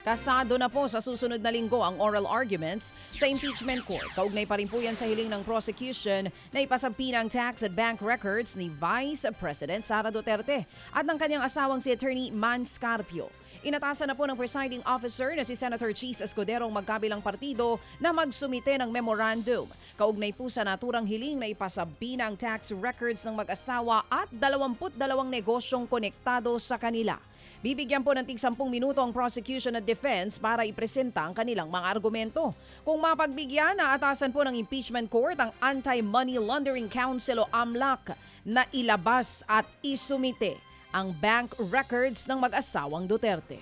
Kasado na po sa susunod na linggo ang oral arguments sa impeachment court. Kaugnay pa rin po yan sa hiling ng prosecution na ipasampi ng tax at bank records ni Vice President Sara Duterte at ng kanyang asawang si Attorney Man Scarpio. Inatasan na po ng presiding officer na si Senator Cheese Escudero ang magkabilang partido na magsumite ng memorandum. Kaugnay po sa naturang hiling na ipasampi ng tax records ng mag-asawa at 22 negosyong konektado sa kanila. Bibigyan po ng tig 10 minuto ang prosecution at defense para ipresenta ang kanilang mga argumento. Kung mapagbigyan, naatasan po ng impeachment court ang Anti-Money Laundering Council o AMLAC na ilabas at isumite ang bank records ng mag-asawang Duterte.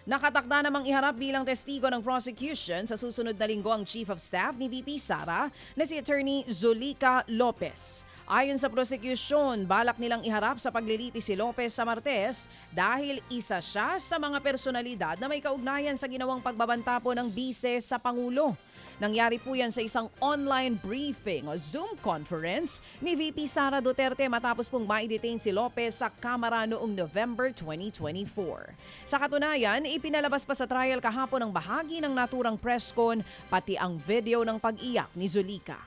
Nakatakda namang iharap bilang testigo ng prosecution sa susunod na linggo ang Chief of Staff ni VP Sara na si Attorney Zulica Lopez. Ayon sa prosecution, balak nilang iharap sa paglilitis si Lopez sa Martes dahil isa siya sa mga personalidad na may kaugnayan sa ginawang pagbabanta po ng bise sa Pangulo. Nangyari po yan sa isang online briefing o Zoom conference ni VP Sara Duterte matapos pong maidetain si Lopez sa Kamara noong November 2024. Sa katunayan, ipinalabas pa sa trial kahapon ang bahagi ng naturang press con pati ang video ng pag-iyak ni Zulica.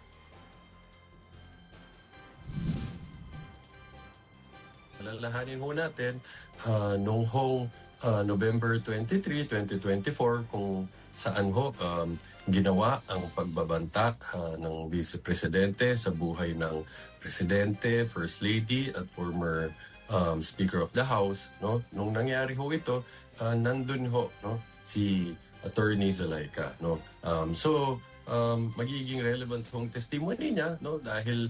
Alalahanin ho natin noong November 23, 2024 kung saan ho ginawa ang pagbabanta ng Vice Presidente sa buhay ng Presidente, First Lady at former Speaker of the House. No? Nung nangyari ho ito, nandun ho si Attorney Zulica. No? Magiging relevant hong testimony niya dahil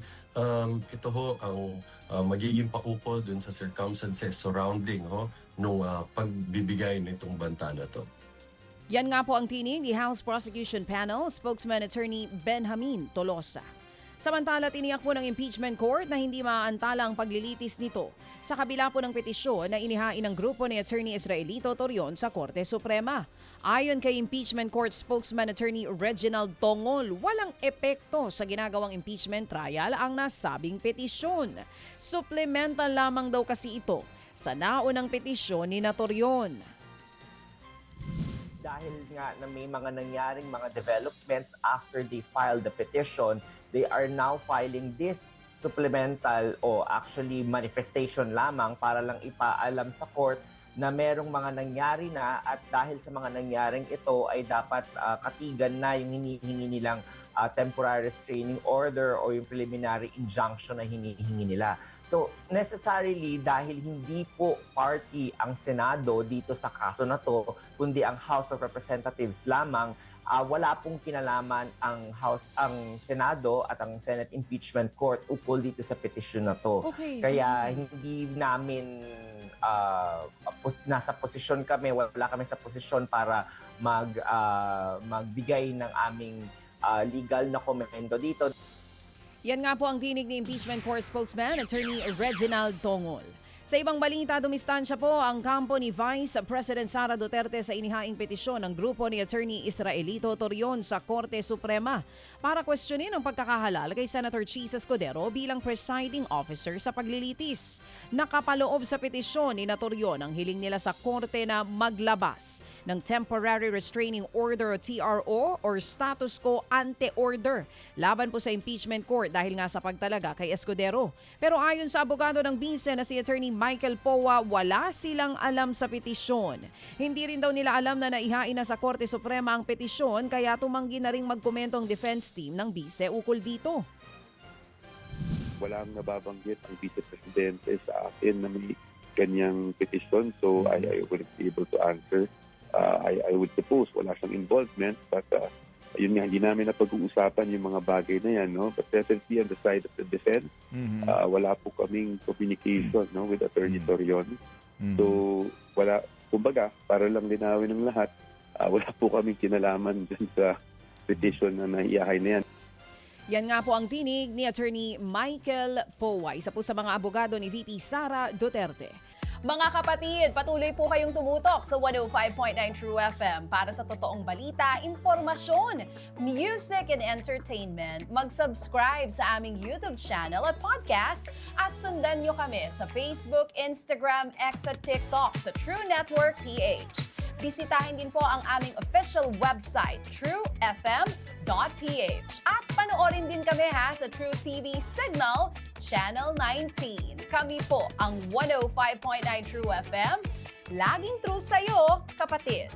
ito ho ang magiging paukol dun sa circumstances surrounding nung pagbibigay nitong banta na to. Yan nga po ang tinig ni House Prosecution Panel Spokesman Attorney Benjamin Tolosa. Samantala, tiniyak po ng impeachment court na hindi maaantala ang paglilitis nito sa kabila po ng petisyon na inihain ng grupo ni Attorney Israelito Torion sa Korte Suprema. Ayon kay impeachment court spokesman Attorney Reginald Tongol, walang epekto sa ginagawang impeachment trial ang nasabing petisyon. Supplemental lamang daw kasi ito sa naunang petisyon ni Torion. Dahil nga na may mga nangyaring mga developments after they filed the petition, they are now filing this supplemental o actually manifestation lamang para lang ipaalam sa court na merong mga nangyari na at dahil sa mga nangyaring ito ay dapat katigan na yung hinihingi nilang temporary restraining order o yung preliminary injunction na hinihingi nila. So necessarily dahil hindi po party ang Senado dito sa kaso na to, kundi ang House of Representatives lamang, wala pong kinalaman ang Senado at ang Senate Impeachment Court ukol dito sa petition na to. Okay. Kaya hindi namin nasa posisyon kami, wala kami sa posisyon para magbigay ng aming legal na komento dito. Yan nga po ang tinig ni impeachment court spokesman Attorney Reginald Tongol. Sa ibang balita, dumistansya po ang kampo ni Vice President Sara Duterte sa inihaing petisyon ng grupo ni Attorney Israelito Torion sa Korte Suprema para questionin ang pagkakahalal kay Senator Cheese Escudero bilang presiding officer sa paglilitis. Nakapaloob sa petisyon ni Torion ang hiling nila sa Korte na maglabas ng Temporary Restraining Order o TRO or status quo ante order laban po sa impeachment court dahil nga sa pagtalaga kay Escudero. Pero ayon sa abogado ng bise na si Attorney Michael Powa, wala silang alam sa petisyon. Hindi rin daw nila alam na naihain na sa Korte Suprema ang petisyon kaya tumanggi na rin magkomento ang defense team ng bise ukol dito. Walang nababanggit ang Vice Presidente sa akin na may kanyang petisyon, so I wouldn't be able to answer. I would suppose wala siyang involvement, but yun nga, hindi namin napag-uusapan yung mga bagay na yan, no? But definitely on the side of the defense, wala po kaming communication with Attorney Torion. So, wala, kumbaga, para lang linawin ng lahat, wala po kaming kinalaman dun sa petition na naiyahay na yan. Yan nga po ang tinig ni Attorney Michael Powa, isa po sa mga abogado ni VP Sara Duterte. Mga kapatid, patuloy po kayong tumutok sa 105.9 True FM para sa totoong balita, impormasyon, music and entertainment. Mag-subscribe sa aming YouTube channel at podcast at sundan nyo kami sa Facebook, Instagram, X at TikTok sa True Network PH. Bisitahin din po ang aming official website, truefm.ph. At panoorin din kami sa True TV Signal, Channel 19. Kami po ang 105.9 True FM. Laging true sa'yo, kapatid.